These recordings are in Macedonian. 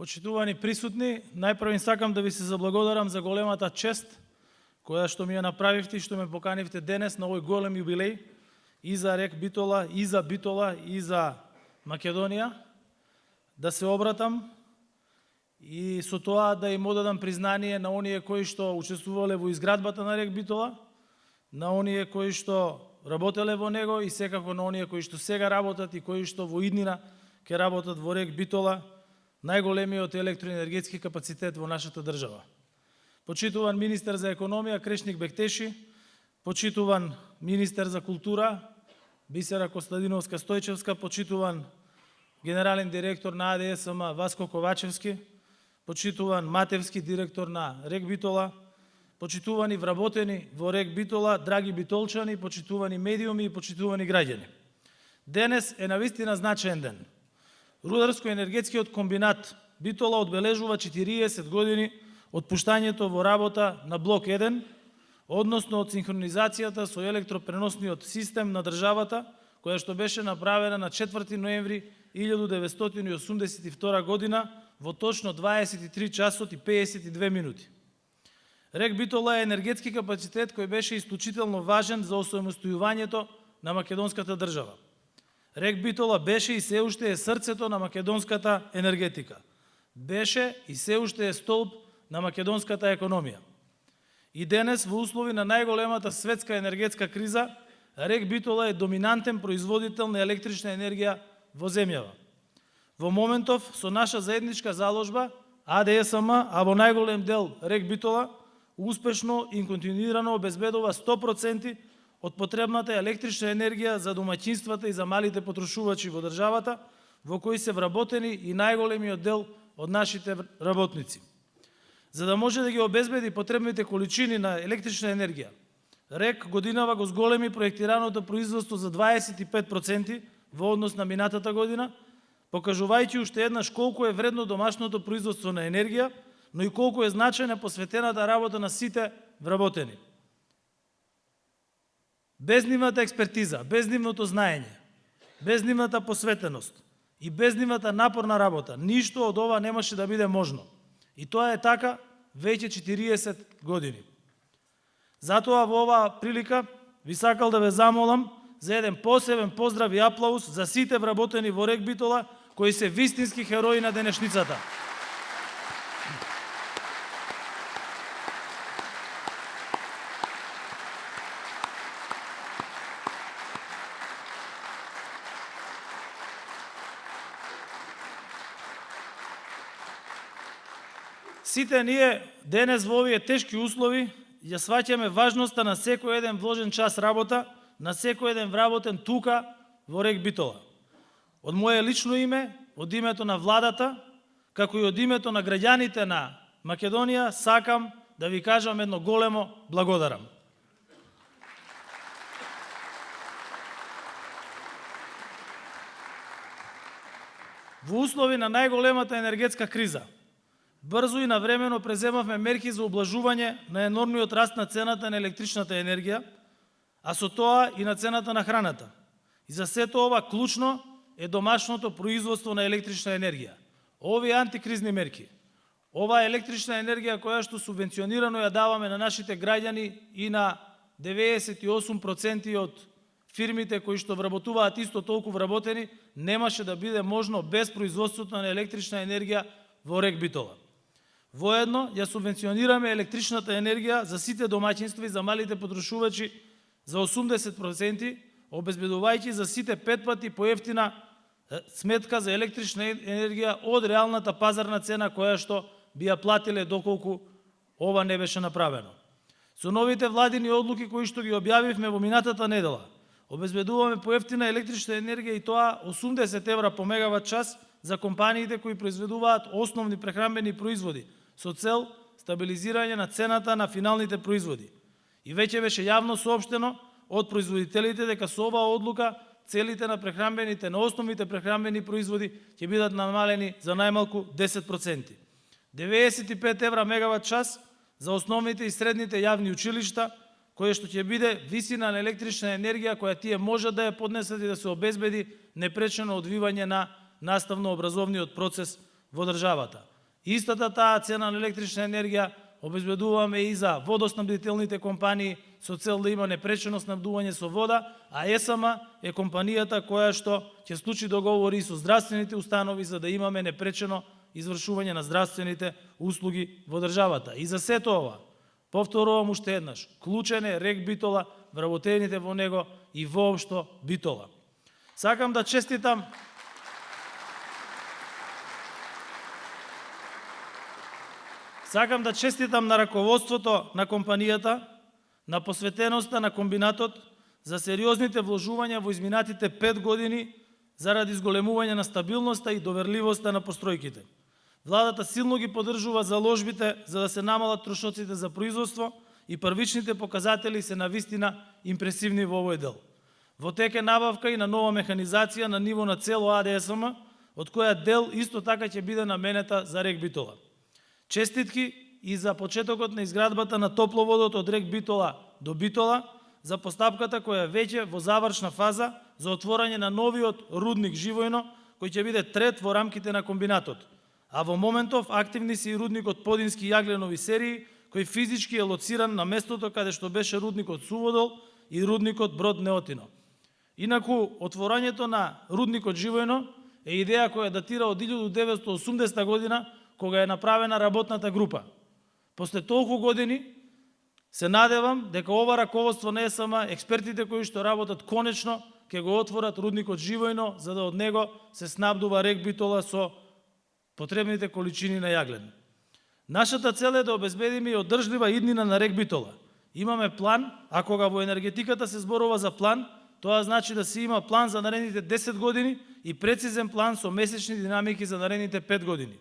Почитувани присутни, најпрво сакам да ви се заблагодарам за големата чест која што ми ја направивте и што ме поканивте денес на овој голем јубилеј и за РЕК Битола, и за Битола, и за Македонија, да се обратам и со тоа да им одадам признание на оние кои што учествувале во изградбата на РЕК Битола, на оние кои што работеле во него и секако на оние кои што сега работат и кои што во иднина ќе работат во РЕК Битола, најголемиот електроенергетски капацитет во нашата држава. Почитуван министер за економија Крешник Бектеши, почитуван министер за култура Бисера Костадиновска Стојчевска, почитуван генерален директор на АДСМ Васко Ковачевски, почитуван Матевски директор на РЕК Битола, почитувани вработени во РЕК Битола, драги битолчани, почитувани медиуми и почитувани граѓани. Денес е навистина значаен ден. Рударско-енергетскиот комбинат Битола одбележува 40 години од пуштањето во работа на блок 1, односно од синхронизацијата со електропреносниот систем на државата, која што беше направена на 4 ноември 1982 година во точно 23 часот и 52 минути. РЕК Битола е енергетски капацитет кој беше исклучително важен за освојмостојувањето на македонската држава. РЕК Битола беше и се уште е срцето на македонската енергетика. Беше и се уште е столб на македонската економија. И денес, во услови на најголемата светска енергетска криза, РЕК Битола е доминантен производител на електрична енергија во земјава. Во моментов, со наша заедничка заложба, АДСМ, а во најголем дел РЕК Битола, успешно и континуирано обезбедува 100% од потребната електрична енергија за домаќинствата и за малите потрошувачи во државата, во кои се вработени и најголемиот дел од нашите работници. За да може да ги обезбеди потребните количини на електрична енергија, РЕК годинава го зголеми проектираното производство за 25% во однос на минатата година, покажувајќи уште еднаш колку е вредно домашното производство на енергија, но и колку е значајна посветената работа на сите вработени. Без нивната експертиза, без нивното знаење, без нивната посветеност и без нивната напорна работа, ништо од ова немаше да биде можно. И тоа е така веќе 40 години. Затоа во оваа прилика ви сакал да ве замолам за еден посебен поздрав и аплауз за сите вработени во РЕК Битола, кои се вистински херои на денешницата. Сите ние денес во овие тешки услови ја сваќаме важноста на секој еден вложен час работа, на секој еден вработен тука во РЕК Битола. Од моје лично име, од името на владата, како и од името на граѓаните на Македонија, сакам да ви кажам едно големо благодарам. Во услови на најголемата енергетска криза, брзо и навремено преземавме мерки за ублажување на енормниот раст на цената на електричната енергија, а со тоа и на цената на храната. И за сето ова клучно е домашното производство на електрична енергија. Овие антикризни мерки, ова електрична енергија која што субвенционирано ја даваме на нашите граѓани и на 98% од фирмите кои што вработуваат исто толку вработени, немаше да биде можно без производството на електрична енергија во РЕК Битола. Воедно ја субвенционираме електричната енергија за сите домаќинства и за малите потрошувачи за 80%, обезбедувајќи за сите 5 пати поевтина сметка за електрична енергија од реалната пазарна цена која што би ја платиле доколку ова не беше направено. Со новите владини одлуки кои што ги објавивме во минатата недела, обезбедуваме поевтина електрична енергија и тоа 80 евра по мегават час за компаниите кои произведуваат основни прехранбени производи, со цел стабилизирање на цената на финалните производи. И веќе беше јавно соопштено од производителите дека со оваа одлука целите на прехранбените, на основните прехранбени производи ќе бидат намалени за најмалку 10%. 95 евра мегават час за основните и средните јавни училишта, кое што ќе биде висина на електрична енергија која тие можат да ја поднесат и да се обезбеди непречено одвивање на наставно-образовниот процес во државата. Истата таа цена на електрична енергија обезбедуваме и за водоснабдителните компании со цел да има непречено снабдување со вода, а ЕСМ е компанијата која што ќе склучи договори со здравствените установи за да имаме непречено извршување на здравствените услуги во државата. И за сето ова, повторувам уште еднаш, клучен е РЕК Битола, вработените во него и воопшто Битола. Сакам да честитам на раководството на компанијата, на посветеноста на комбинатот, за сериозните вложувања во изминатите 5 години заради зголемување на стабилноста и доверливоста на постројките. Владата силно ги поддржува заложбите за да се намалат трошоците за производство и првичните показатели се навистина импресивни во овој дел. Во тек е набавка и на нова механизација на ниво на цело АДСМ, од која дел исто така ќе биде наменета за РЕК Битола. Честитки и за почетокот на изградбата на топловодот од РЕК Битола до Битола, за постапката која веќе во завршна фаза за отворање на новиот рудник Живојно, кој ќе биде трет во рамките на комбинатот. А во моментов активни се и рудникот Подински јагленови серии, кој физички е лоциран на местото каде што беше рудникот Суводол и рудникот Брод Неотино. Инаку, отворањето на рудникот Живојно е идеја која датира од 1980 година, кога е направена работната група. После толку години, се надевам дека ова раководство на ЕСМ, експертите кои што работат конечно, ќе го отворат рудникот Живојно, за да од него се снабдува РЕК Битола со потребните количини на јаглен. Нашата цел е да обезбедиме и одржлива иднина на РЕК Битола. Имаме план, а кога во енергетиката се зборува за план, тоа значи да се има план за наредните 10 години и прецизен план со месечни динамики за наредните 5 години.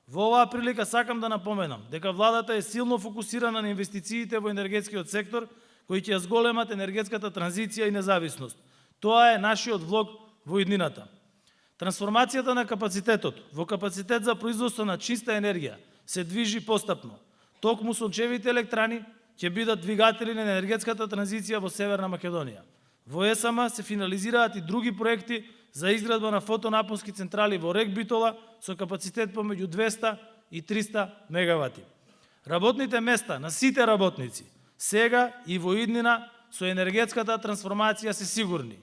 Во оваа прилика сакам да напоменам дека владата е силно фокусирана на инвестициите во енергетскиот сектор, кои ќе зголемат енергетската транзиција и независност. Тоа е нашиот влог во иднината. Трансформацијата на капацитетот во капацитет за производство на чиста енергија се движи постапно. Токму сончевите електрани ќе бидат двигатели на енергетската транзиција во Северна Македонија. Во ЕСМ се финализираат и други проекти за изградба на фотонапонски централи во РЕК Битола со капацитет помеѓу 200 и 300 мегавати. Работните места на сите работници сега и во иднина со енергетската трансформација се сигурни.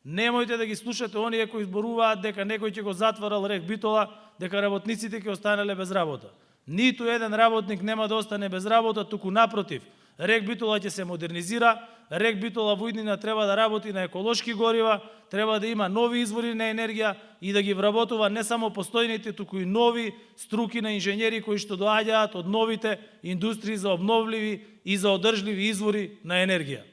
Немојте да ги слушате оние кои зборуваат дека некој ќе го затворал РЕК Битола, дека работниците ќе останале без работа. Ниту еден работник нема да остане без работа, туку напротив, РЕК Битола ќе се модернизира, РЕК Битола во иднина треба да работи на еколошки горива, треба да има нови извори на енергија и да ги вработува не само постојните, туку и нови струки на инженери кои што доаѓаат од новите индустрии за обновливи и за одржливи извори на енергија.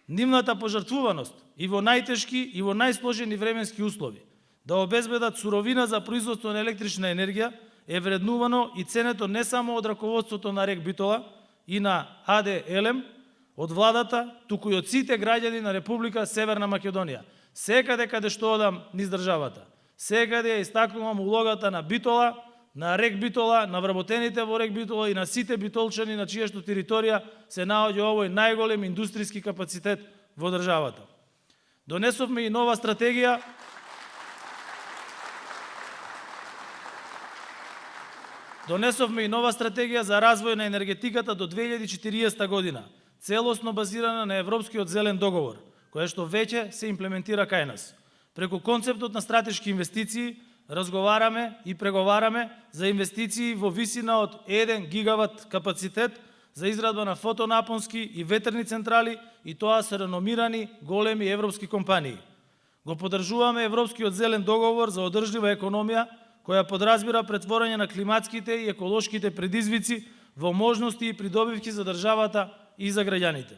Нивната пожртвуваност и во најтешки и во најсложени временски услови да обезбедат суровина за производство на електрична енергија е вреднувано и ценето не само од раководството на РЕК Битола и на АД Елем, од владата, туку и од сите граѓани на Република Северна Македонија. Секаде каде што одам низ државата, секаде ја истакнувам улогата на Битола, на РЕК Битола, на вработените во РЕК Битола и на сите битолчани на чија што територија се наоѓа овој најголем индустријски капацитет во државата. Донесовме и нова стратегија за развој на енергетиката до 2040 година, целосно базирана на Европскиот зелен договор, која што веќе се имплементира кај нас. Преку концептот на стратешки инвестиции разговараме и преговараме за инвестиции во висина од 1 гигават капацитет за изградба на фотонапонски и ветерни централи, и тоа се реномирани големи европски компании. Го поддржуваме Европскиот зелен договор за одржлива економија, која подразбира претворање на климатските и еколошките предизвици во можности и придобивки за државата и за граѓаните.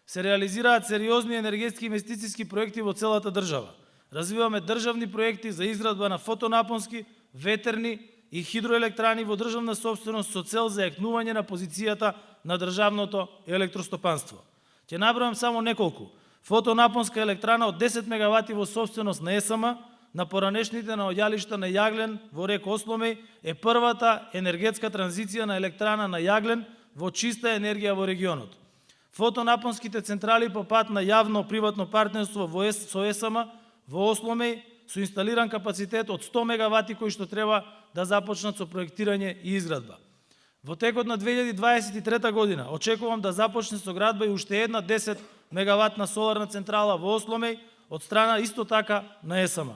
Се реализираат сериозни енергетски инвестициски проекти во целата држава. Развиваме државни проекти за изградба на фотонапонски, ветерни и хидроелектрани во државна собственост со цел за екнување на позицијата на државното електростопанство. Ќе набројам само неколку. Фотонапонска електрана од 10 мегавати во собственост на ЕСМ на поранешните наоѓалишта на јаглен во рек Осломеј е првата енергетска транзиција на електрана на јаглен во чиста енергија во регионот. Фотонапонските централи по пат на јавно-приватно партнерство со ЕСМ во Осломеј со инсталиран капацитет од 100 мегавати кои што треба да започнат со проектирање и изградба. Во текот на 2023 година очекувам да започне со градба и уште една 10 мегаватна соларна централа во Осломеј од страна исто така на ЕСМ.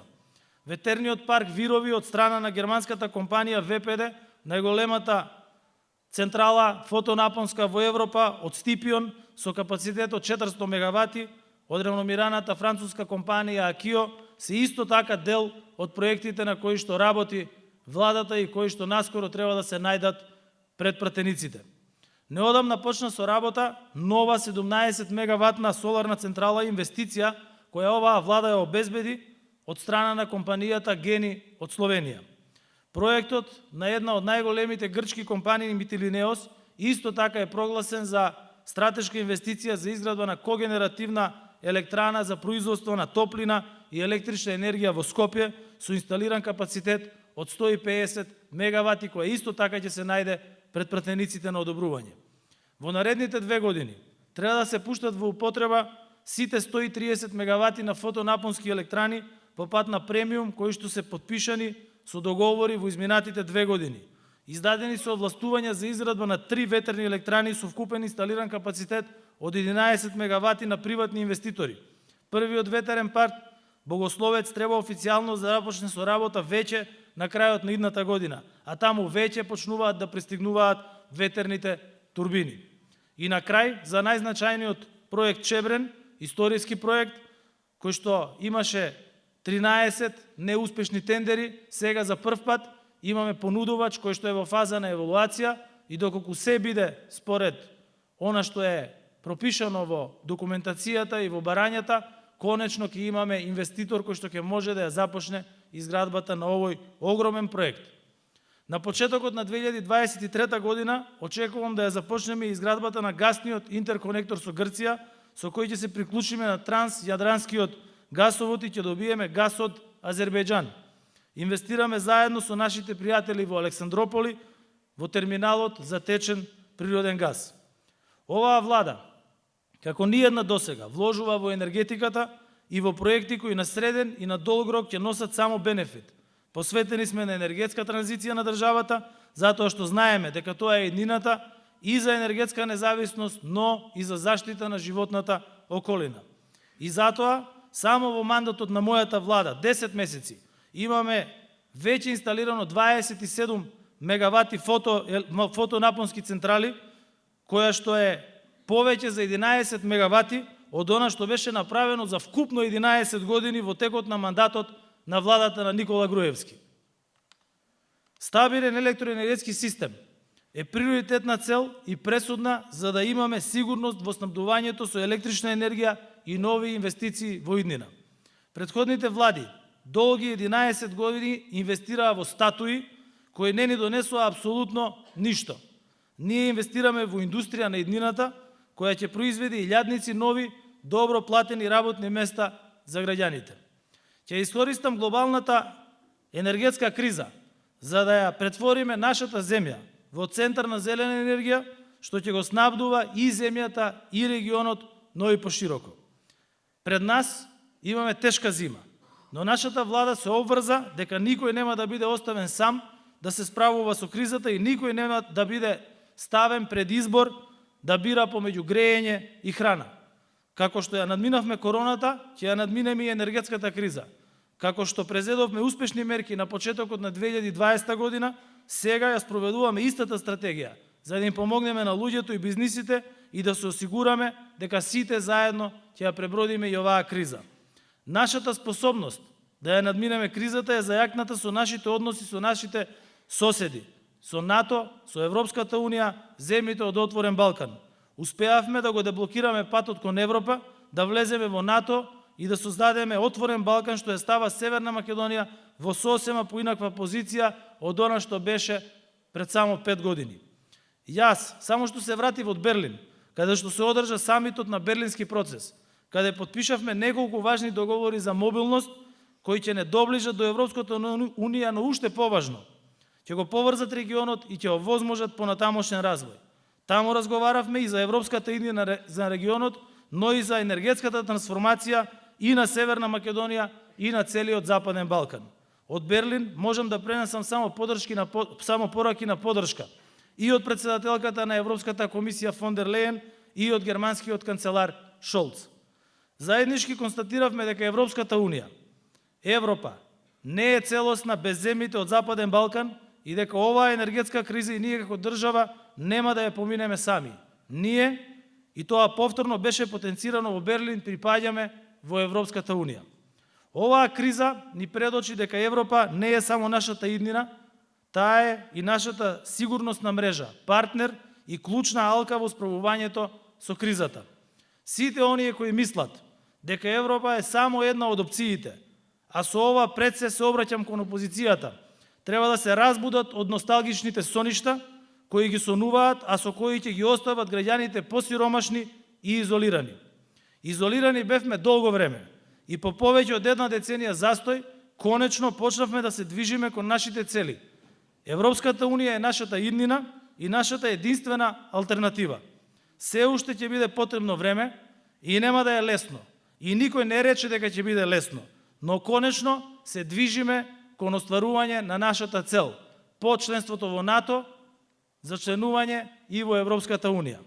Ветерниот парк Вирови од страна на германската компанија ВПД, најголемата централа фотонапонска во Европа од Стипион со капацитет од 400 мегавати, од реномираната француска компанија Акио, се исто така дел од проектите на кои што работи владата и кои што наскоро треба да се најдат пред пратениците. Неодамна почна со работа нова 17 мегаватна соларна централа инвестиција која оваа влада ја обезбеди од страна на компанијата Гени од Словенија. Проектот на една од најголемите грчки компании Митилинеос исто така е прогласен за стратешка инвестиција за изградба на когенеративна електрана за производство на топлина и електрична енергија во Скопје со инсталиран капацитет од 150 мегавати, која исто така ќе се најде пред пратениците на одобрување. Во наредните 2 години треба да се пуштат во употреба сите 130 мегавати на фотонапонски електрани по пат на премиум кои што се подпишани со договори во изминатите 2 години. Издадени се овластувања за изградба на 3 ветерни електрани со вкупен инсталиран капацитет од 11 мегавати на приватни инвеститори. Првиот ветерен парк Богословец треба официјално да започне со работа веќе на крајот на идната година, а таму веќе почнуваат да пристигнуваат ветерните турбини. И на крај, за најзначајниот проект Чебрен, историски проект, кој што имаше 13 неуспешни тендери, сега за прв пат имаме понудувач кој што е во фаза на евалуација и доколку се биде според она што е пропишано во документацијата и во барањата, конечно ќе имаме инвеститор кој што ќе може да ја започне изградбата на овој огромен проект. На почетокот на 2023 година очекувам да ја започнеме изградбата на гасниот интерконектор со Грција, со кој ќе се приклучиме на трансјадранскиот гасовод и ќе добиеме газ од Азербејџан. Инвестираме заедно со нашите пријатели во Александрополи во терминалот за течен природен газ. Оваа влада, како ниедна досега, вложува во енергетиката и во проекти кои на среден и на долг рок ќе носат само бенефит. Посветени сме на енергетска транзиција на државата, затоа што знаеме дека тоа е еднината и за енергетска независност, но и за заштита на животната околина. И затоа, само во мандатот на мојата влада, 10 месеци, имаме веќе инсталирано 27 мегавати фотонапонски централи, која што е повеќе за 11 мегавати од она што беше направено за вкупно 11 години во текот на мандатот на владата на Никола Груевски. Стабилен електроенергетски систем е приоритетна цел и пресудна за да имаме сигурност во снабдувањето со електрична енергија и нови инвестиции во иднина. Претходните влади долги 11 години инвестираа во статуи кои не ни донесоа апсолутно ништо. Ние инвестираме во индустрија на иднината која ќе произведе илјадници нови, добро платени работни места за граѓаните. Ќе искористам глобалната енергетска криза за да ја претвориме нашата земја во центар на зелена енергија, што ќе го снабдува и земјата и регионот, но и пошироко. Пред нас имаме тешка зима, но нашата влада се обврза дека никој нема да биде оставен сам да се справува со кризата и никој нема да биде ставен пред избор да бира помеѓу грејење и храна. Како што ја надминавме короната, ќе ја надминеме и енергетската криза. Како што презедовме успешни мерки на почетокот на 2020 година, сега ја спроведуваме истата стратегија, за да им помогнеме на луѓето и бизнисите и да се осигураме дека сите заедно ќе ја пребродиме и оваа криза. Нашата способност да ја надминеме кризата е зајакната со нашите односи со нашите соседи, со НАТО, со Европската Унија, земјите од Отворен Балкан. Успеавме да го деблокираме патот кон Европа, да влеземе во НАТО и да создадеме Отворен Балкан, што ја става Северна Македонија во сосема поинаква позиција од она што беше пред само 5 години. Јас, само што се вратив од Берлин, каде што се одржа самитот на Берлински процес, каде потпишавме неколку важни договори за мобилност, кои ќе не доближат до Европската Унија, но уште поважно, ќе го поврзат регионот и ќе овозможат понатамошен развој. Таму разговаравме и за европската иднина за регионот, но и за енергетската трансформација и на Северна Македонија и на целиот Западен Балкан. Од Берлин можам да пренесам само пораки на поддршка и од председателката на Европската комисија фон дер Лејен и од германскиот канцелар Шолц. Заеднички констатиравме дека Европската Унија, Европа, не е целосна без земјите од Западен Балкан и дека оваа енергетска криза и ние како држава нема да ја поминеме сами. Ние, и тоа повторно беше потенцирано во Берлин, припаѓаме во Европската Унија. Оваа криза ни предочи дека Европа не е само нашата иднина, таа е и нашата сигурносна мрежа, партнер и клучна алка во справувањето со кризата. Сите оние кои мислат дека Европа е само една од опциите, а со ова пред се обраќам кон опозицијата, треба да се разбудат од носталгичните соништа кои ги сонуваат, а со кои ќе ги остават граѓаните посиромашни и изолирани. Изолирани бевме долго време и по повеќе од една деценија застој, конечно почнавме да се движиме кон нашите цели. Европската Унија е нашата иднина и нашата единствена алтернатива. Се уште ќе биде потребно време и нема да е лесно. И никој не рече дека ќе биде лесно, но конечно се движиме кон остварување на нашата цел, по членството во НАТО, за членување и во Европската Унија.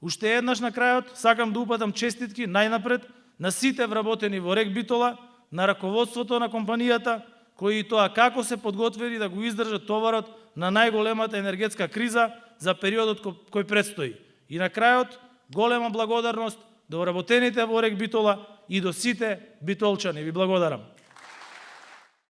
Уште еднаш на крајот сакам да упатам честитки најнапред на сите вработени во РЕК Битола, на раководството на компанијата, кои и тоа како се подготвили да го издржат товарот на најголемата енергетска криза за периодот кој предстои. И на крајот, голема благодарност до вработените во РЕК Битола и до сите битолчани. Ви благодарам.